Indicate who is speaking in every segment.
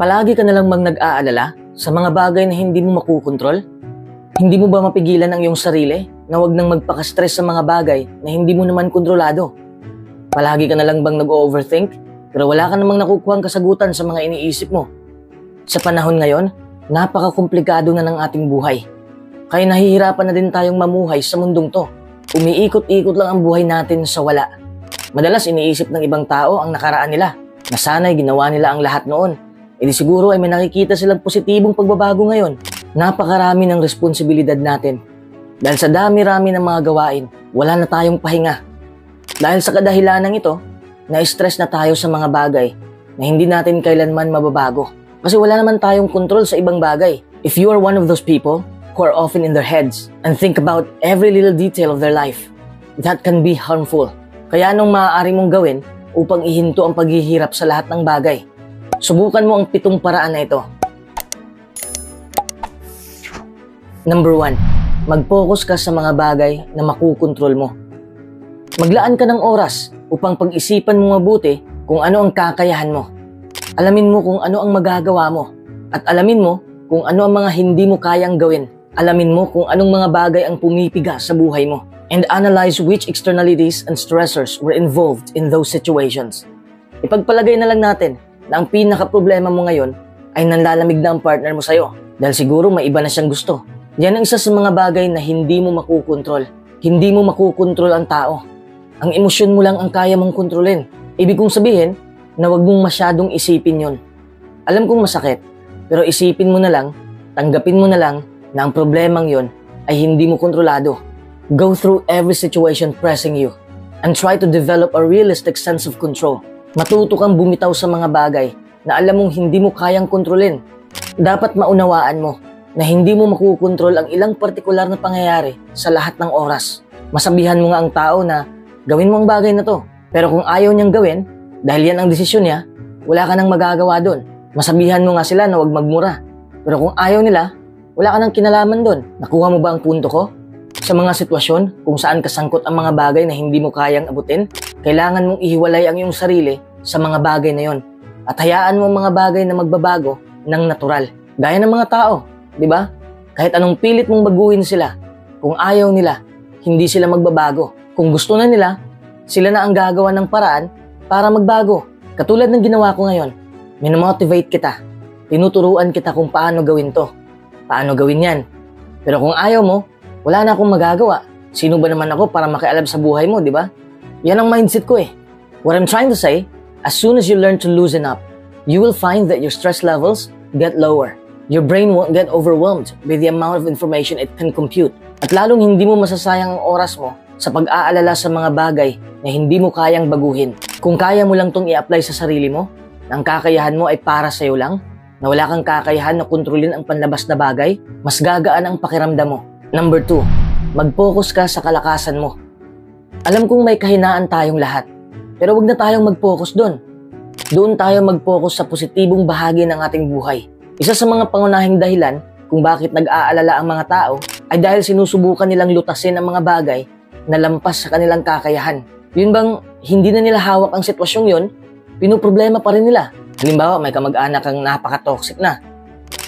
Speaker 1: Palagi ka nalang nag-aalala sa mga bagay na hindi mo makukontrol? Hindi mo ba mapigilan ang iyong sarili na huwag nang magpaka-stress sa mga bagay na hindi mo naman kontrolado? Palagi ka nalang bang nag-overthink pero wala ka namang nakukuhang kasagutan sa mga iniisip mo? Sa panahon ngayon, napaka-komplikado na ng ating buhay. Kaya nahihirapan na din tayong mamuhay sa mundong to. Umiikot-ikot lang ang buhay natin sa wala. Madalas iniisip ng ibang tao ang nakaraan nila, na sana'y ginawa nila ang lahat noon. E di siguro ay may nakikita silang positibong pagbabago ngayon. Napakarami ng responsibilidad natin. Dahil sa dami-rami ng mga gawain, wala na tayong pahinga. Dahil sa kadahilanang ito, na-stress na tayo sa mga bagay na hindi natin kailanman mababago. Kasi wala naman tayong kontrol sa ibang bagay. If you are one of those people who are often in their heads and think about every little detail of their life, that can be harmful. Kaya anong maaari mong gawin upang ihinto ang paghihirap sa lahat ng bagay? Subukan mo ang 7 paraan na ito. Number 1, mag-focus ka sa mga bagay na makukontrol mo. Maglaan ka ng oras upang pag-isipan mo mabuti kung ano ang kakayahan mo. Alamin mo kung ano ang magagawa mo at alamin mo kung ano ang mga hindi mo kayang gawin. Alamin mo kung anong mga bagay ang pumipiga sa buhay mo and analyze which externalities and stressors were involved in those situations. Ipagpalagay na lang natin na ang pinaka-problema mo ngayon ay nanlalamig na ang partner mo sa'yo dahil siguro may iba na siyang gusto. Yan ang isa sa mga bagay na hindi mo makukontrol. Hindi mo makukontrol ang tao. Ang emosyon mo lang ang kaya mong kontrolin. Ibig kong sabihin na huwag mong masyadong isipin yon. Alam kong masakit, pero isipin mo na lang, tanggapin mo na lang na ang problemang yon ay hindi mo kontrolado. Go through every situation pressing you and try to develop a realistic sense of control. Matuto kang bumitaw sa mga bagay na alam mong hindi mo kayang kontrolin. Dapat maunawaan mo na hindi mo makukontrol ang ilang partikular na pangyayari sa lahat ng oras. Masabihan mo nga ang tao na gawin mo ang bagay na to. Pero kung ayaw niyang gawin, dahil yan ang desisyon niya, wala ka nang magagawa doon. Masabihan mo nga sila na huwag magmura. Pero kung ayaw nila, wala ka nang kinalaman doon. Nakuha mo ba ang punto ko? Sa mga sitwasyon kung saan kasangkot ang mga bagay na hindi mo kayang abutin, kailangan mong ihiwalay ang iyong sarili sa mga bagay na yon at hayaan mo ang mga bagay na magbabago ng natural. Gaya ng mga tao, di ba? Kahit anong pilit mong baguhin sila, kung ayaw nila, hindi sila magbabago. Kung gusto na nila, sila na ang gagawa ng paraan para magbago. Katulad ng ginawa ko ngayon, minomotivate kita. Tinuturuan kita kung paano gawin to. Paano gawin yan. Pero kung ayaw mo, wala na akong magagawa. Sino ba naman ako para makialam sa buhay mo, di ba? Yan ang mindset ko eh. What I'm trying to say, as soon as you learn to loosen up, you will find that your stress levels get lower. Your brain won't get overwhelmed by the amount of information it can compute. At lalong hindi mo masasayang ang oras mo sa pag-aalala sa mga bagay na hindi mo kayang baguhin. Kung kaya mo lang tong i-apply sa sarili mo, na ang kakayahan mo ay para sa'yo lang, na wala kang kakayahan na kontrolin ang panlabas na bagay, mas gagaan ang pakiramdam mo. Number 2, mag-focus ka sa kalakasan mo. Alam kong may kahinaan tayong lahat, pero wag na tayong mag-focus doon. Doon tayo mag-focus sa positibong bahagi ng ating buhay. Isa sa mga pangunahing dahilan kung bakit nag-aalala ang mga tao ay dahil sinusubukan nilang lutasin ang mga bagay na lampas sa kanilang kakayahan. Yun bang hindi na nila hawak ang sitwasyong yun, pinoproblema pa rin nila. Halimbawa, may kamag-anak kang napaka-toxic na.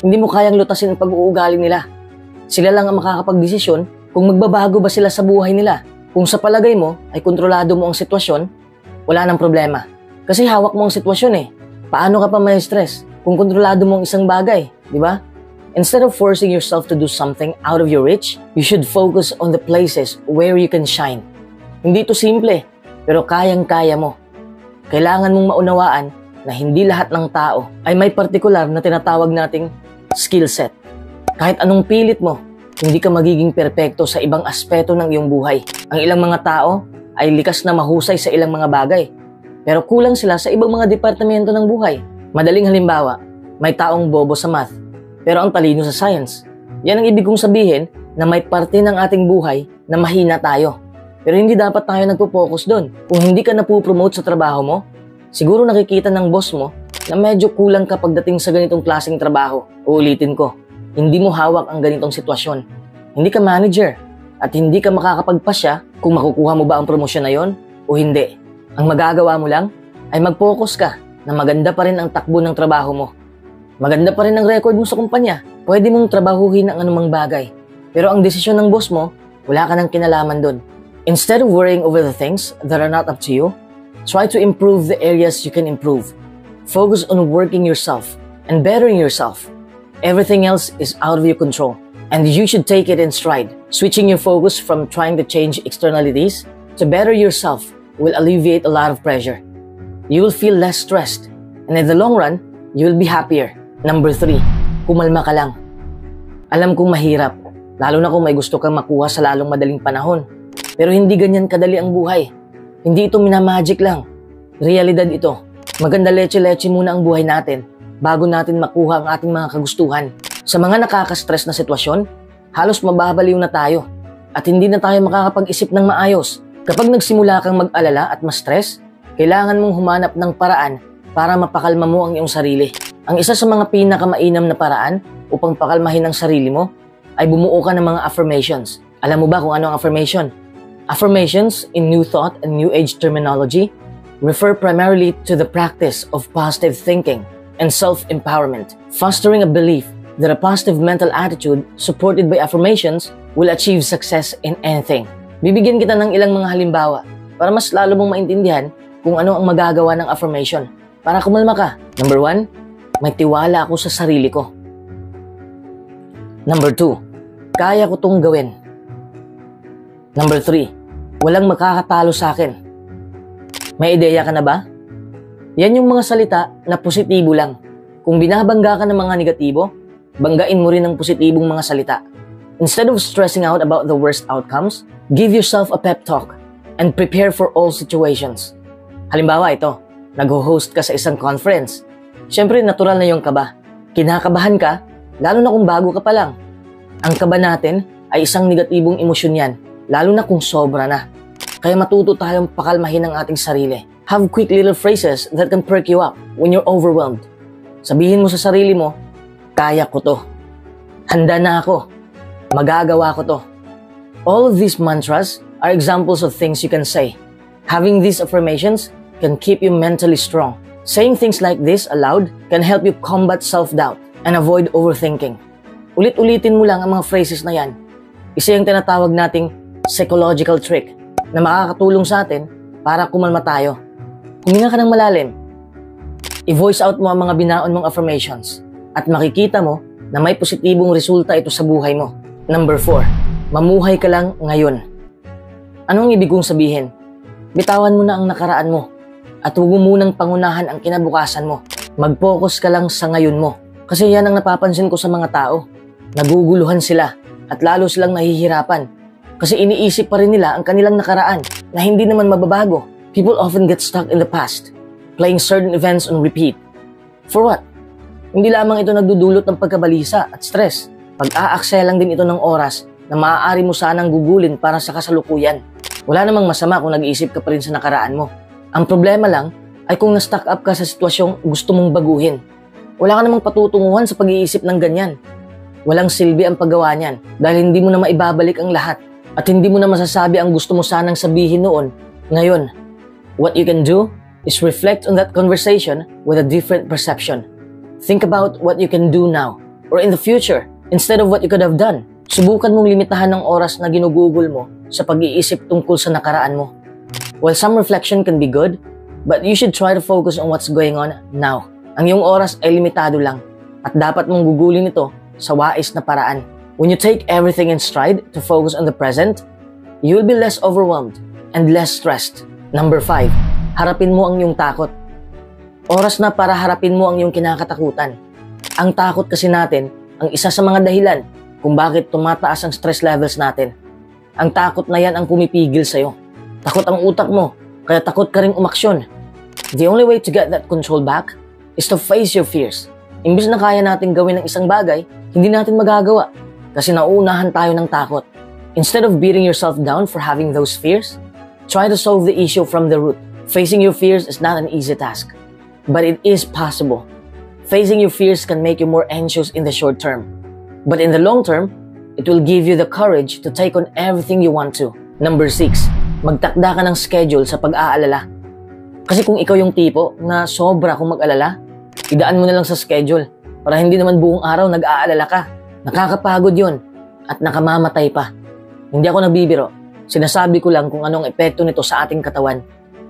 Speaker 1: Hindi mo kayang lutasin ang pag-uugali nila. Sila lang ang makakapag-desisyon kung magbabago ba sila sa buhay nila. Kung sa palagay mo ay kontrolado mo ang sitwasyon, wala nang problema. Kasi hawak mo ang sitwasyon eh. Paano ka pa may stress kung kontrolado mo ang isang bagay, di ba? Instead of forcing yourself to do something out of your reach, you should focus on the places where you can shine. Hindi ito simple, pero kayang-kaya mo. Kailangan mong maunawaan na hindi lahat ng tao ay may partikular na tinatawag nating skill set. Kahit anong pilit mo, hindi ka magiging perpekto sa ibang aspeto ng iyong buhay. Ang ilang mga tao ay likas na mahusay sa ilang mga bagay, pero kulang sila sa ibang mga departamento ng buhay. Madaling halimbawa, may taong bobo sa math, pero ang talino sa science. Yan ang ibig kong sabihin na may parte ng ating buhay na mahina tayo. Pero hindi dapat tayo nagpo-focus doon. Kung hindi ka napupromote sa trabaho mo, siguro nakikita ng boss mo na medyo kulang ka pagdating sa ganitong klaseng trabaho. Uulitin ko, hindi mo hawak ang ganitong sitwasyon. Hindi ka manager at hindi ka makakapagpasya kung makukuha mo ba ang promosyon na yon o hindi. Ang magagawa mo lang ay mag-focus ka na maganda pa rin ang takbo ng trabaho mo. Maganda pa rin ang record mo sa kumpanya. Pwede mong trabahuhin ang anumang bagay. Pero ang desisyon ng boss mo, wala ka nang kinalaman dun. Instead of worrying over the things that are not up to you, try to improve the areas you can improve. Focus on working yourself and bettering yourself. Everything else is out of your control, and you should take it in stride. Switching your focus from trying to change externalities to better yourself will alleviate a lot of pressure. You will feel less stressed, and in the long run, you will be happier. Number 3, kumalma ka lang. Alam kong mahirap, lalo na kung may gusto kang makuha sa lalong madaling panahon. Pero hindi ganyan kadali ang buhay. Hindi ito minamagic lang. Realidad ito. Maganda leche-leche muna ang buhay natin bago natin makuha ang ating mga kagustuhan. Sa mga nakaka-stress na sitwasyon, halos mababaliw na tayo at hindi na tayo makakapag-isip ng maayos. Kapag nagsimula kang mag-alala at ma-stress, kailangan mong humanap ng paraan para mapakalma mo ang iyong sarili. Ang isa sa mga pinakamainam na paraan upang pakalmahin ang sarili mo ay bumuo ka ng mga affirmations. Alam mo ba kung ano ang affirmation? Affirmations, in New Thought and New Age terminology, refer primarily to the practice of positive thinking and self-empowerment, fostering a belief that a positive mental attitude supported by affirmations will achieve success in anything. Bibigyan kita ng ilang mga halimbawa para mas lalo mong maintindihan kung ano ang magagawa ng affirmation para kumalma ka. Number 1, may tiwala ako sa sarili ko. Number 2, kaya ko tong gawin. Number 3, walang makakatalo sa akin. May ideya ka na ba? Yan yung mga salita na positibo lang. Kung binabangga ka ng mga negatibo, banggain mo rin ang positibong mga salita. Instead of stressing out about the worst outcomes, give yourself a pep talk and prepare for all situations. Halimbawa ito, nag-host ka sa isang conference. Siyempre, natural na yung kaba. Kinakabahan ka, lalo na kung bago ka pa lang. Ang kaba natin ay isang negatibong emosyon yan, lalo na kung sobra na. Kaya matuto tayong pakalmahin ang ating sarili. Have quick little phrases that can perk you up when you're overwhelmed. Sabihin mo sa sarili mo, kaya ko to. Handa na ako. Magagawa ko to. All of these mantras are examples of things you can say. Having these affirmations can keep you mentally strong. Saying things like this aloud can help you combat self-doubt and avoid overthinking. Ulit-ulitin mo lang ang mga phrases na yan. Isa yung tinatawag nating psychological trick na makakatulong sa atin para kumalma tayo. Huminga ka ng malalim. I-voice out mo ang mga binaon mong affirmations at makikita mo na may positibong resulta ito sa buhay mo. Number 4, mamuhay ka lang ngayon. Anong ibig kong sabihin? Bitawan mo na ang nakaraan mo at huwag mo munang pangunahan ang kinabukasan mo. Mag-focus ka lang sa ngayon mo. Kasi yan ang napapansin ko sa mga tao. Naguguluhan sila at lalo silang nahihirapan. Kasi iniisip pa rin nila ang kanilang nakaraan na hindi naman mababago. People often get stuck in the past, playing certain events on repeat. For what? Hindi lamang ito nagdudulot ng pagkabalisa at stress. Pag-aaksaya lang din ito ng oras na maaari mo sanang gugulin para sa kasalukuyan. Wala namang masama kung nag-iisip ka pa rin sa nakaraan mo. Ang problema lang ay kung na-stuck up ka sa sitwasyong gusto mong baguhin. Wala ka namang patutunguhan sa pag-iisip ng ganyan. Walang silbi ang paggawa niyan dahil hindi mo na maibabalik ang lahat at hindi mo na masasabi ang gusto mo sanang sabihin noon, ngayon. What you can do is reflect on that conversation with a different perception. Think about what you can do now or in the future instead of what you could have done. Subukan mong limitahan ng oras na ginugugol mo sa pag-iisip tungkol sa nakaraan mo. While some reflection can be good, but you should try to focus on what's going on now. Ang iyong oras ay limitado lang at dapat mong gugulin ito sa wais na paraan. When you take everything in stride to focus on the present, you will be less overwhelmed and less stressed. Number 5, harapin mo ang iyong takot. Oras na para harapin mo ang iyong kinakatakutan. Ang takot kasi natin ang isa sa mga dahilan kung bakit tumataas ang stress levels natin. Ang takot na yan ang pumipigil sa'yo. Takot ang utak mo, kaya takot ka ring umaksyon. The only way to get that control back is to face your fears. Imbis na kaya natin gawin ng isang bagay, hindi natin magagawa kasi nauunahan tayo ng takot. Instead of beating yourself down for having those fears, try to solve the issue from the root. Facing your fears is not an easy task, but it is possible. Facing your fears can make you more anxious in the short term, but in the long term, it will give you the courage to take on everything you want to. Number 6, magtakda ka ng schedule sa pag-aalala. Kasi kung ikaw yung tipo na sobra kung mag-alala, idaan mo na lang sa schedule. para hindi naman buong araw nag-aalala ka. Nakakapagod yon at nakamamatay pa. Hindi ako nagbibiro. Sinasabi ko lang kung anong epekto nito sa ating katawan.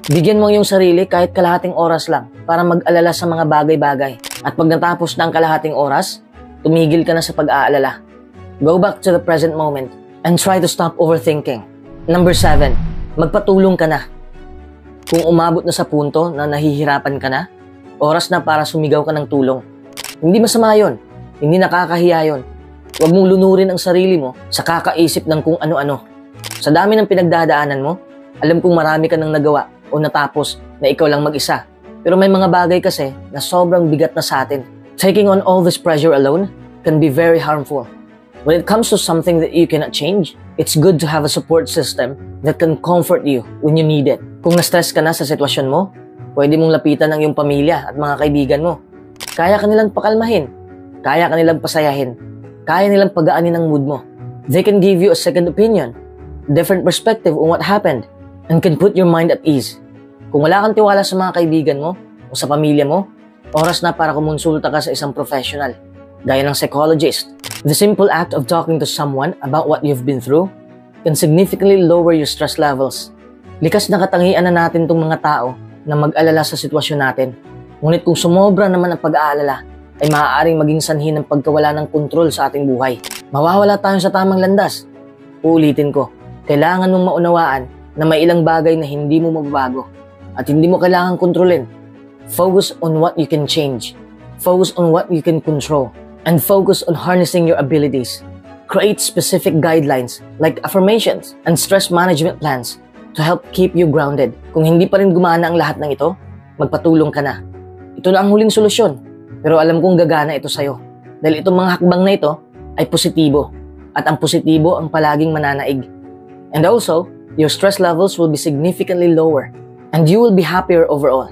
Speaker 1: Bigyan mo yung sarili kahit kalahating oras lang para mag-alala sa mga bagay-bagay. At pag natapos na ang kalahating oras, tumigil ka na sa pag-aalala. Go back to the present moment and try to stop overthinking. Number 7, magpatulong ka na. Kung umabot na sa punto na nahihirapan ka na, oras na para sumigaw ka ng tulong. Hindi masama yon, hindi nakakahiya yon. Huwag mong lunurin ang sarili mo sa kakaisip ng kung ano-ano. Sa dami ng pinagdadaanan mo, alam kong marami ka nang nagawa o natapos na ikaw lang mag-isa. Pero may mga bagay kasi na sobrang bigat na sa atin. Taking on all this pressure alone can be very harmful. When it comes to something that you cannot change, it's good to have a support system that can comfort you when you need it. Kung na-stress ka na sa sitwasyon mo, pwede mong lapitan ang iyong pamilya at mga kaibigan mo. Kaya ka nilang pakalmahin, kaya ka nilang pasayahin, kaya nilang pagaanin ang mood mo. They can give you a second opinion, different perspective on what happened, and can put your mind at ease. Kung wala kang tiwala sa mga kaibigan mo o sa pamilya mo, oras na para kumonsulta ka sa isang professional, gaya ng psychologist. The simple act of talking to someone about what you've been through can significantly lower your stress levels. Likas na katangian na natin tong mga tao na mag-alala sa sitwasyon natin. Ngunit kung sumobra naman ang pag-aalala, ay maaaring maging sanhi ng pagkawala ng kontrol sa ating buhay. Mawawala tayo sa tamang landas. Uulitin ko, kailangan mong maunawaan na may ilang bagay na hindi mo mababago at hindi mo kailangang kontrolin. Focus on what you can change. Focus on what you can control. And focus on harnessing your abilities. Create specific guidelines like affirmations and stress management plans to help keep you grounded. Kung hindi pa rin gumana ang lahat ng ito, magpatulong ka na. Ito na ang huling solusyon, pero alam kong gagana ito sa'yo. Dahil itong mga hakbang na ito ay positibo, at ang positibo ang palaging mananaig. And also, your stress levels will be significantly lower, and you will be happier overall.